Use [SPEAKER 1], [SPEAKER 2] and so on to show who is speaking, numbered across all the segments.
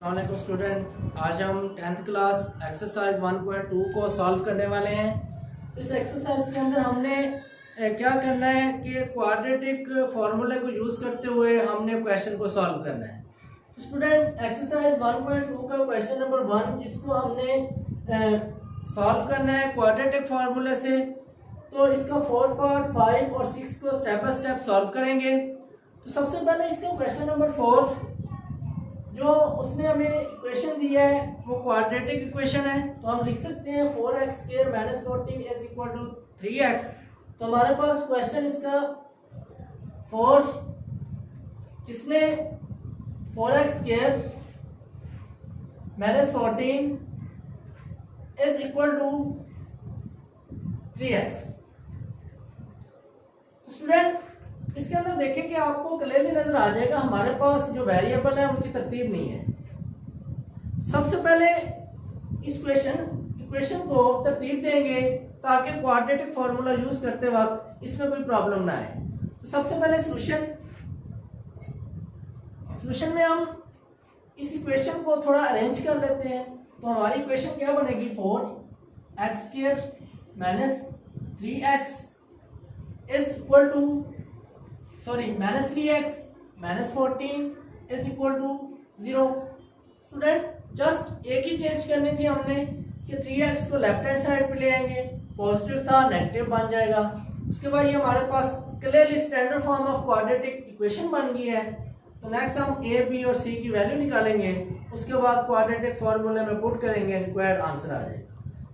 [SPEAKER 1] अस्सलामुअलैकुम स्टूडेंट, आज हम 10th क्लास एक्सरसाइज 1.2 को सॉल्व करने वाले हैं। इस एक्सरसाइज के अंदर हमने क्या करना है कि क्वाड्रेटिक फार्मूले को यूज़ करते हुए हमने क्वेश्चन को सॉल्व करना है। तो स्टूडेंट, एक्सरसाइज 1.2 का क्वेश्चन नंबर 1 जिसको हमने सॉल्व करना है क्वाड्रेटिक फार्मूले से, तो इसका 4 पार्ट 5 और 6 को स्टेप बाय स्टेप सॉल्व करेंगे। तो सबसे पहले इसका क्वेश्चन नंबर 4 जो उसने हमें इक्वेशन दिया है वो क्वाड्रेटिक इक्वेशन है, तो हम लिख सकते हैं 4x² - 14 = 3x। तो हमारे पास क्वेश्चन इसका 4 जिसने 4x² - 14 = 3x। तो स्टूडेंट, इसके अंदर देखें कि आपको क्लियरली नजर आ जाएगा हमारे पास जो वेरिएबल है उनकी तरतीब नहीं है। सबसे पहले इस इक्वेशन को तरतीब देंगे ताकि क्वाड्रेटिक फार्मूला यूज करते वक्त इसमें कोई प्रॉब्लम ना आए। तो सबसे पहले सॉल्यूशन में हम इस इक्वेशन को थोड़ा अरेंज कर लेते हैं। तो हमारी इक्वेशन क्या बनेगी, 4x² - 3x -3x - 14 = 0। Student, just एक ही चेंज करनी थी हमने कि 3x को लेफ्ट हैंड साइड पे ले आएंगे, पॉजिटिव था नेगेटिव बन जाएगा। उसके बाद ये हमारे पास clearly standard form of quadratic equation बन गई है। तो नेक्स्ट हम a, b और c की वैल्यू निकालेंगे, उसके बाद क्वाड्रेटिक फॉर्मूले में पुट करेंगे, रिक्वायर्ड आंसर आ जाएगा।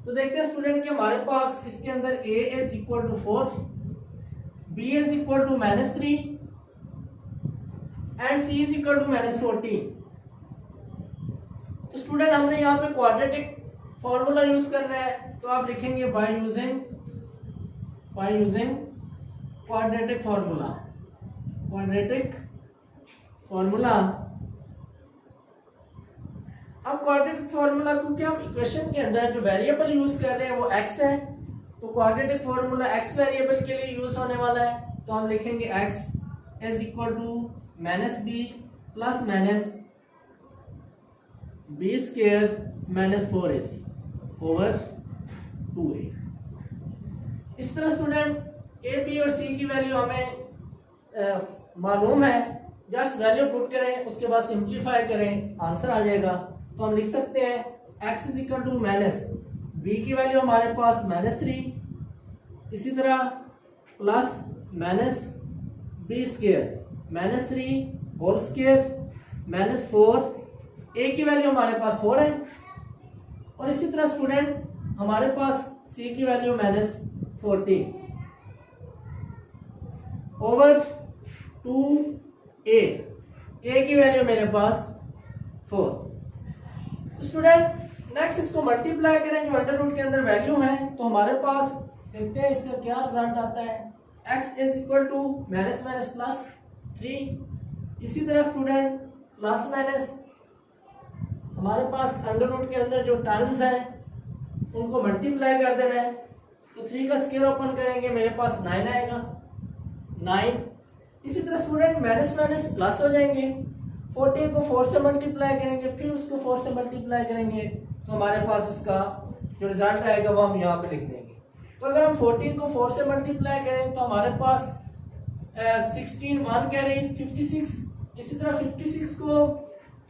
[SPEAKER 1] तो देखते हैं स्टूडेंट कि हमारे पास इसके अंदर a = 4, b = -3 एंड c = -14। तो स्टूडेंट, हमने यहाँ पे क्वाड्रेटिक फॉर्मूला यूज करना है, तो आप लिखेंगे बाय यूजिंग क्वाड्रेटिक फॉर्मूला। अब क्वाड्रेटिक फॉर्मूला क्योंकि हम इक्वेशन के अंदर जो वेरिएबल यूज कर रहे हैं वो x है, तो क्वाड्रेटिक फॉर्मूला x वेरिएबल के लिए यूज होने वाला है। तो हम लिखेंगे x = -b + -b² - 4ac / 2a। इस तरह स्टूडेंट a, b और c की वैल्यू हमें मालूम है, जस्ट वैल्यू पुट करें, उसके बाद सिंप्लीफाई करें, आंसर आ जाएगा। तो हम लिख सकते हैं x = b की वैल्यू हमारे पास -3, इसी तरह plus -b² - 3 whole square -4, a की वैल्यू हमारे पास 4 है, और इसी तरह स्टूडेंट हमारे पास c की वैल्यू -14 ओवर 2a, a की वैल्यू मेरे पास 4। तो स्टूडेंट नेक्स्ट इसको मल्टीप्लाई करें, जो अंडर रूट के अंदर वैल्यू है, तो हमारे पास देखते हैं इसका क्या रिजल्ट आता है। x = -3, इसी तरह स्टूडेंट प्लस माइनस हमारे पास अंडर रूट के अंदर जो टर्म्स हैं उनको मल्टीप्लाई कर देना है। तो 3 का स्क्वायर ओपन करेंगे, मेरे पास 9 आएगा, 9। इसी तरह स्टूडेंट माइनस माइनस प्लस हो जाएंगे, 14 को 4 से मल्टीप्लाई करेंगे, फिर उसको 4 से मल्टीप्लाई करेंगे, तो हमारे पास उसका जो रिजल्ट आएगा वो हम यहाँ पे लिख देंगे। तो अगर हम 14 को 4 से मल्टीप्लाई करें तो हमारे पास 16 1 कैरी 56। इसी तरह 56 को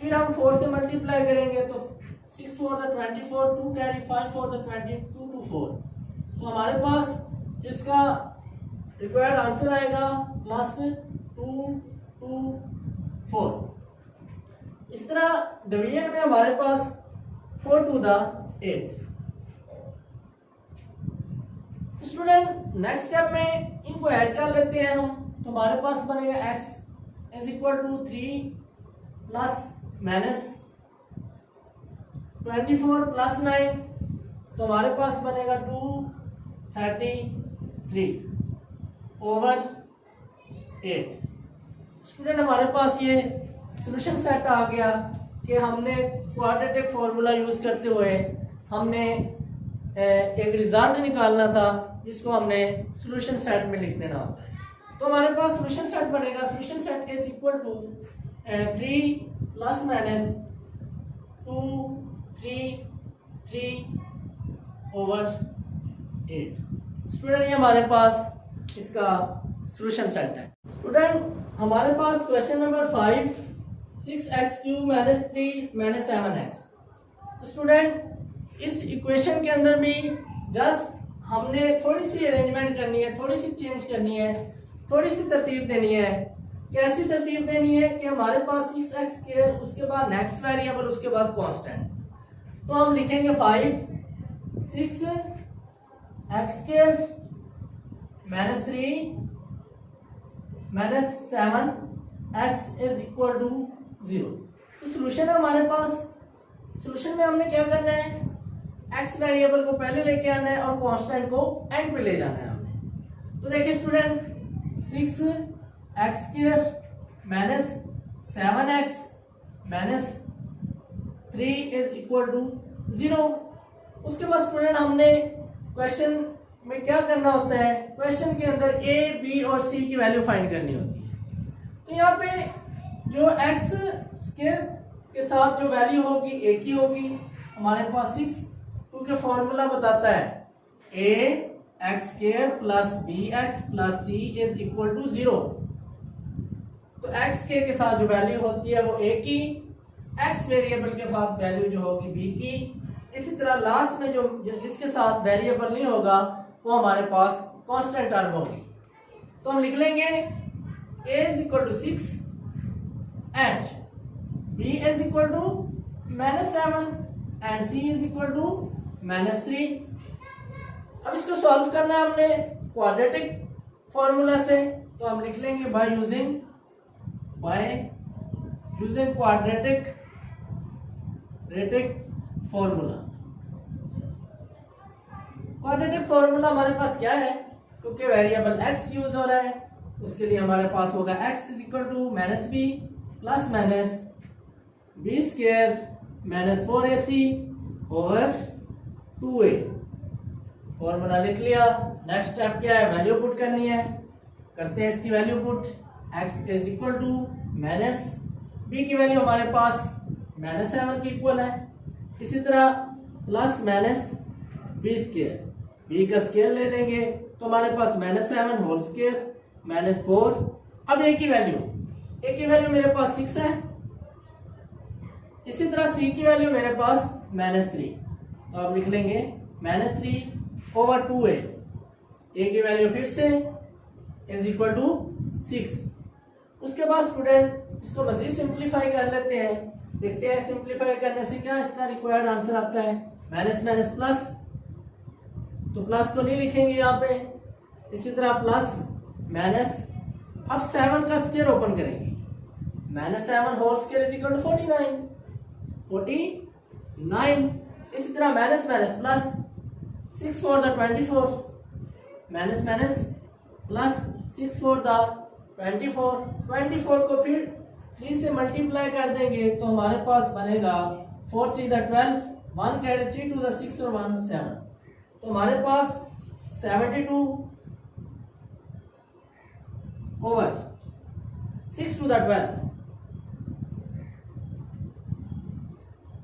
[SPEAKER 1] फिर हम 4 से मल्टीप्लाई करेंगे तो 6 4 24, 2 कैरी 5 4 22 2 4। तो हमारे पास जिसका रिक्वायर्ड आंसर आएगा +224। इस तरह डिवीजन में हमारे पास 4 to the 8। तो स्टूडेंट नेक्स्ट स्टेप में इनको ऐड कर लेते हैं हम, तो हमारे पास बनेगा x = 3 + -24 + 9, तो हमारे पास बनेगा 233 ओवर 8। स्टूडेंट हमारे पास ये सॉल्यूशन सेट आ गया कि हमने क्वाड्रेटिक फार्मूला यूज करते हुए हमने एक रिजल्ट निकालना था जिसको हमने सॉल्यूशन सेट में लिख देना होता है। तो हमारे पास सॉल्यूशन सेट बनेगा, solution set is equal to 3 ± 2 3 3 over 8। Student ये हमारे पास इसका सॉल्यूशन सेट है। स्टूडेंट हमारे पास question number 5 6x³ minus 3 minus 7x। तो स्टूडेंट इस इक्वेशन के अंदर भी जस्ट हमने थोड़ी सी अरेंजमेंट करनी है, थोड़ी सी चेंज करनी है, थोड़ी सी तरतीब देनी है। कैसी तरतीब देनी है कि हमारे पास 6x², उसके बाद नेक्स्ट वेरिएबल, उसके बाद कांस्टेंट। तो हम लिखेंगे 5 6x² minus 3 minus 7x is equal to 0। तो सोल्यूशन है हमारे पास। सोल्यूशन में हमने क्या करना है, x वेरिएबल को पहले लेके आना है और कांस्टेंट को एंड पे ले जाना है हमने। तो देखिए student 6x² minus 7x minus 3 is equal to 0। उसके बाद स्टूडेंट हमने क्वेश्चन में क्या करना होता है, क्वेश्चन के अंदर a, b और c की वैल्यू फाइंड करनी होती है। तो यहाँ पे जो x² के साथ जो वैल्यू होगी एक ही होगी हमारे पास 6, क्योंकि फॉर्मूला बताता है ax² plus bx plus c is equal to 0। तो x² के साथ जो वैल्यू होती है वो a की, x वेरिएबल के साथ वैल्यू जो होगी b की। इसी तरह लास्ट में जो जिसके साथ वेरिएबल नहीं होगा वो हमारे पास कांस्टेंट टर्म होगी। तो हम लिख लेंगे a is equal to 6 and b is equal to -7 and c is equal to -3। अब इसको सॉल्व करना है हमने क्वाड्रेटिक फॉर्मूला से। तो हम लिख लेंगे bye using quadratic formula. Quadratic formula हमारे पास क्या है, क्योंकि वेरिएबल x यूज हो रहा है, उसके लिए हमारे पास होगा x is equal to minus b plus minus b² minus 4ac over 2a। Formula लिख लिया। नेक्स्ट स्टेप क्या है, वैल्यू पुट करनी है। करते हैं इसकी value put. x is equal to minus b की वैल्यू हमारे पास -7 की इक्वल है। इसी तरह प्लस माइनस b², b का स्केयर ले लेंगे तो हमारे पास -7 होल स्केयर -4। अब a की वैल्यू मेरे पास 6 है। इसी तरह c की वैल्यू मेरे पास -3। तो आप लिख लेंगे -3 ओवर 2a। a की वैल्यू फिर से इज इक्वल टू 6। उसके बाद स्टूडेंट इसको मजीद सिंप्लीफाई कर लेते हैं। देखते हैं सिंप्लीफाई करने से क्या इसका रिक्वायर्ड आंसर आता है। माइनस माइनस प्लस, तो प्लस को नहीं लिखेंगे यहाँ पे। इसी तरह प्लस माइनस, अब 7 का स्क्वायर ओपन करेंगे। -7 whole square is equal to 49। इसी तरह minus minus plus, 6 for the 24 minus minus plus 6 for the 24 को फिर 3 से मल्टीप्लाई कर देंगे तो हमारे पास बनेगा 4 3 the 12, 1 कैरी 3 2 the 6 और 1 7। तो हमारे पास 72 ओवर 6 to the 12।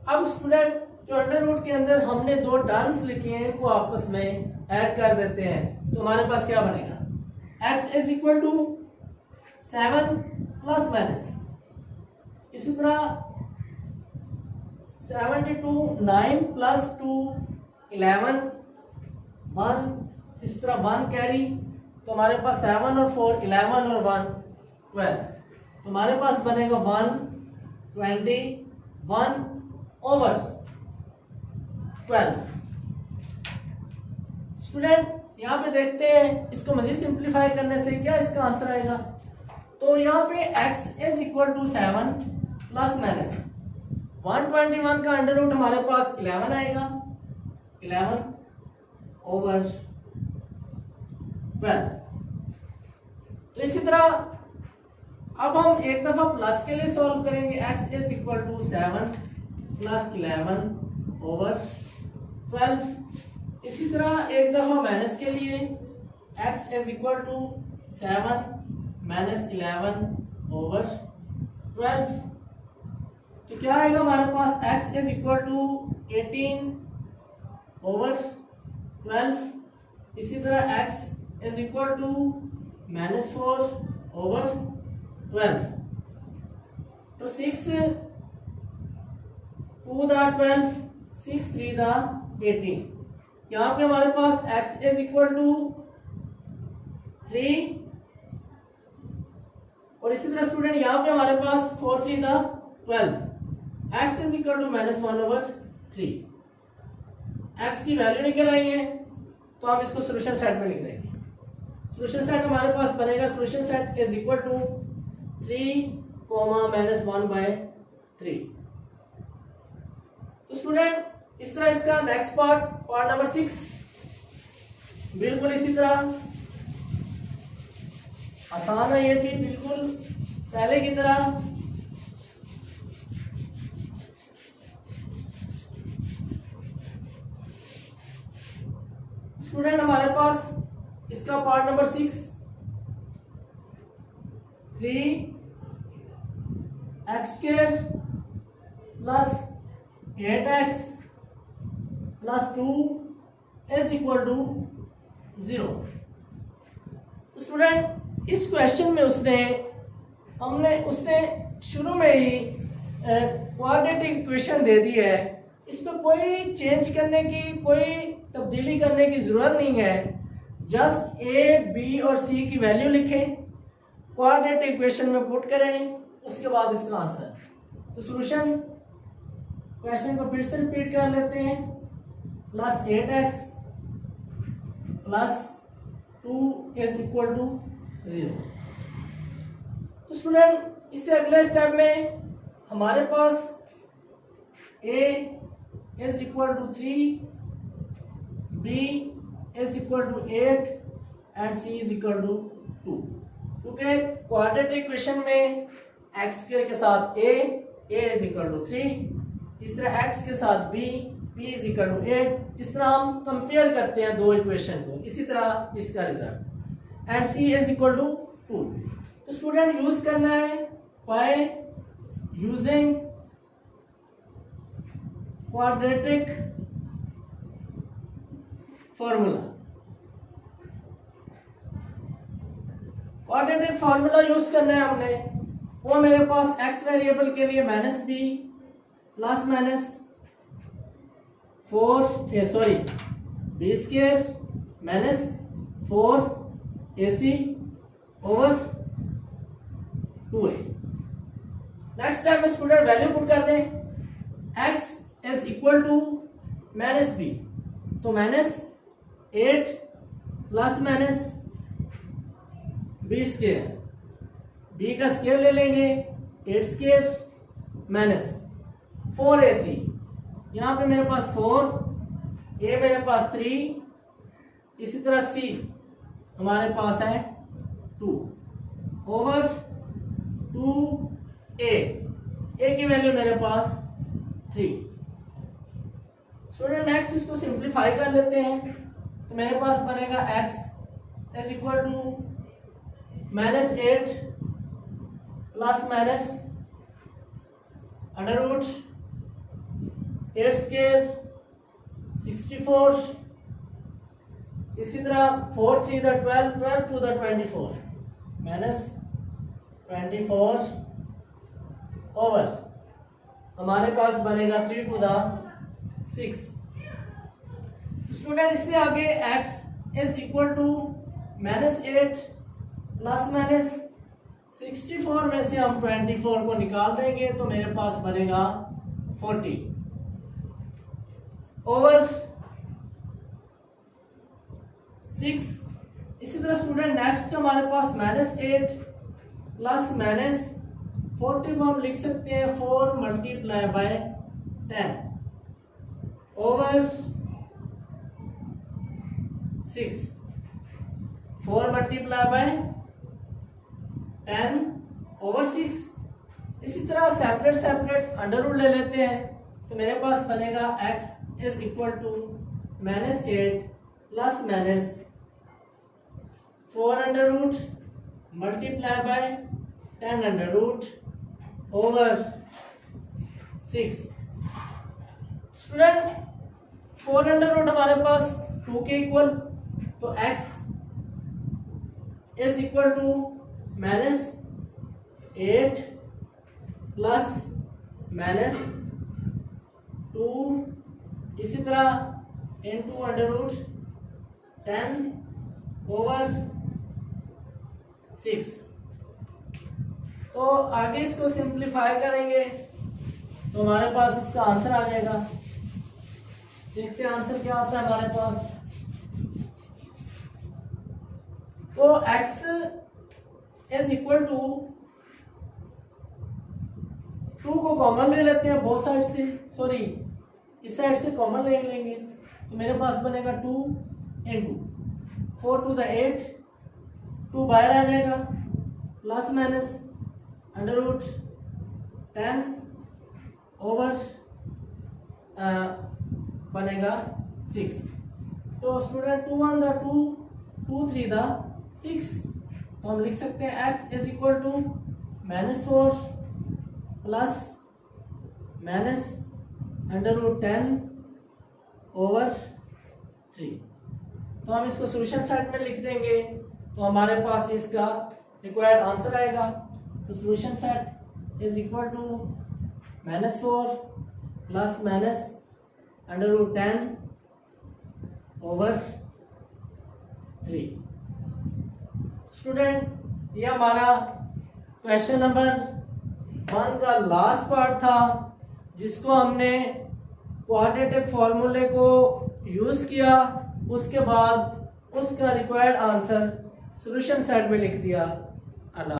[SPEAKER 1] अब स्टूडेंट जो अंडर रूट के अंदर हमने दो टर्म्स लिखे हैं इनको आपस में ऐड कर देते हैं तो हमारे पास क्या बनेगा, x is equal to 7 plus minus, इसी तरह 72 9 प्लस 2 11 1, इस तरह 1 कैरी तो हमारे पास 7 और 4 11 और 1 12। तो हमारे पास बनेगा 121 ओवर 12। स्टूडेंट यहाँ पे देखते हैं इसको मजीद सिंप्लीफाई करने से क्या इसका आंसर आएगा। तो यहाँ पे x is equal to 7 plus minus 121 का अंडर रूट हमारे पास 11 आएगा, 11 ओवर 12। तो इसी तरह अब हम एक दफा प्लस के लिए सॉल्व करेंगे, x is equal to 7 plus 11 over 12। इसी तरह एक दफा माइनस के लिए x is equal to 7 minus 11 over 12। तो क्या आएगा हमारे पास x is equal to 18 over 12, इसी तरह x is equal to -4 over 12, तो 6 2 द 12, 6 3 द 18, यहाँ पे हमारे पास x इज इक्वल टू 3, और इसी तरह स्टूडेंट यहाँ पे हमारे पास 4 3 the 12, x is equal to -1 over 3, x की वैल्यू निकल आई है तो हम इसको सोल्यूशन सेट में लिख देंगे। सोल्यूशन सेट हमारे पास बनेगा, solution set is equal to 3, -1/3। तो स्टूडेंट इस तरह इसका नेक्स्ट पार्ट नंबर 6 बिल्कुल इसी तरह आसान है, ये भी बिल्कुल पहले की तरह। स्टूडेंट हमारे पास इसका part number 6 3x² plus 8x plus 2 is equal to 0। तो स्टूडेंट इस क्वेश्चन में उसने शुरू में ही क्वाड्रेटिक इक्वेशन दे दी है, इसमें कोई चेंज करने की, कोई तब्दीली करने की जरूरत नहीं है। जस्ट a, b और c की वैल्यू लिखें, क्वाड्रेटिक इक्वेशन में पुट करें, उसके बाद इसका आंसर। तो सॉल्यूशन क्वेश्चन को फिर से रिपीट कर लेते हैं, plus 8x plus 2 is equal to 0। तो स्टूडेंट इससे अगले स्टेप में हमारे पास a is equal to 3, b is equal to 8 and c is equal to 2, क्योंकि क्वाड्रेटिक इक्वेशन में x² के साथ a इज इक्वल टू 3, इस तरह x के साथ b इज इक्वल टू 8, जिस तरह हम कंपेयर करते हैं दो इक्वेशन को, इसी तरह इसका result, and c is equal to 2। तो स्टूडेंट यूज करना है by using quadratic formula. Quadratic formula use करना है हमने, वो मेरे पास x वेरिएबल के लिए -b plus b² minus 4ac over 2a। Next time में स्टूडेंट वैल्यू पुट कर दें, x is equal to -b, तो -8 प्लस b², b का स्क्वायर ले लेंगे, 8² माइनस 4ac, यहाँ पे मेरे पास 4, a मेरे पास 3, इसी तरह c हमारे पास है 2 ओवर 2a, a की वैल्यू मेरे पास 3। स्टूडेंट नेक्स्ट इसको सिंप्लीफाई कर लेते हैं, तो मेरे पास बनेगा x is equal to -8 plus under root 8² 64, इसी तरह 4 3 द 12, 12 2 द 24 -24 ओवर हमारे पास बनेगा 3 टू द 6। स्टूडेंट इससे आगे x is equal to -8 plus 64 में से हम 24 को निकाल देंगे, तो मेरे पास बनेगा 40 ओवर 6। इसी तरह स्टूडेंट नेक्स्ट हमारे पास -8 प्लस -40 को हम लिख सकते हैं 4 multiply by 10 over 6, 4 multiply by 10 over 6। इसी तरह सेपरेट अंडर रूट ले लेते हैं, तो मेरे पास बनेगा x is equal to -8 plus 4 under root multiply by 10 under root over 6। Student 4 under root हमारे पास 2 के इक्वल, तो x is equal to -8 plus -2, इसी तरह इनटू अंडर रूट 10/6। तो आगे इसको सिंप्लीफाई करेंगे तो हमारे पास इसका आंसर आ जाएगा। देखते हैं आंसर क्या आता है हमारे पास। तो x इज इक्वल टू 2 को कॉमन ले लेते हैं बोथ साइड से, सॉरी इस साइड से कॉमन ले लेंगे, तो मेरे पास बनेगा 2 इंटू 4 टू द 8, 2 बाहर आ जाएगा, plus minus under root 10 over बनेगा 6। तो स्टूडेंट 2 1 द 2, 2 3 द 6, तो हम लिख सकते हैं x is equal to -4 plus minus under root 10 over 3। तो हम इसको सॉल्यूशन सेट में लिख देंगे तो हमारे पास इसका रिक्वायर्ड आंसर आएगा। तो solution set is equal to -4 plus minus under root 10 over 3। Student ये हमारा क्वेश्चन नंबर 1 का लास्ट पार्ट था, जिसको हमने क्वाड्रेटिक फॉर्मूले को यूज किया, उसके बाद उसका रिक्वायर्ड आंसर सॉल्यूशन सेट में लिख दिया।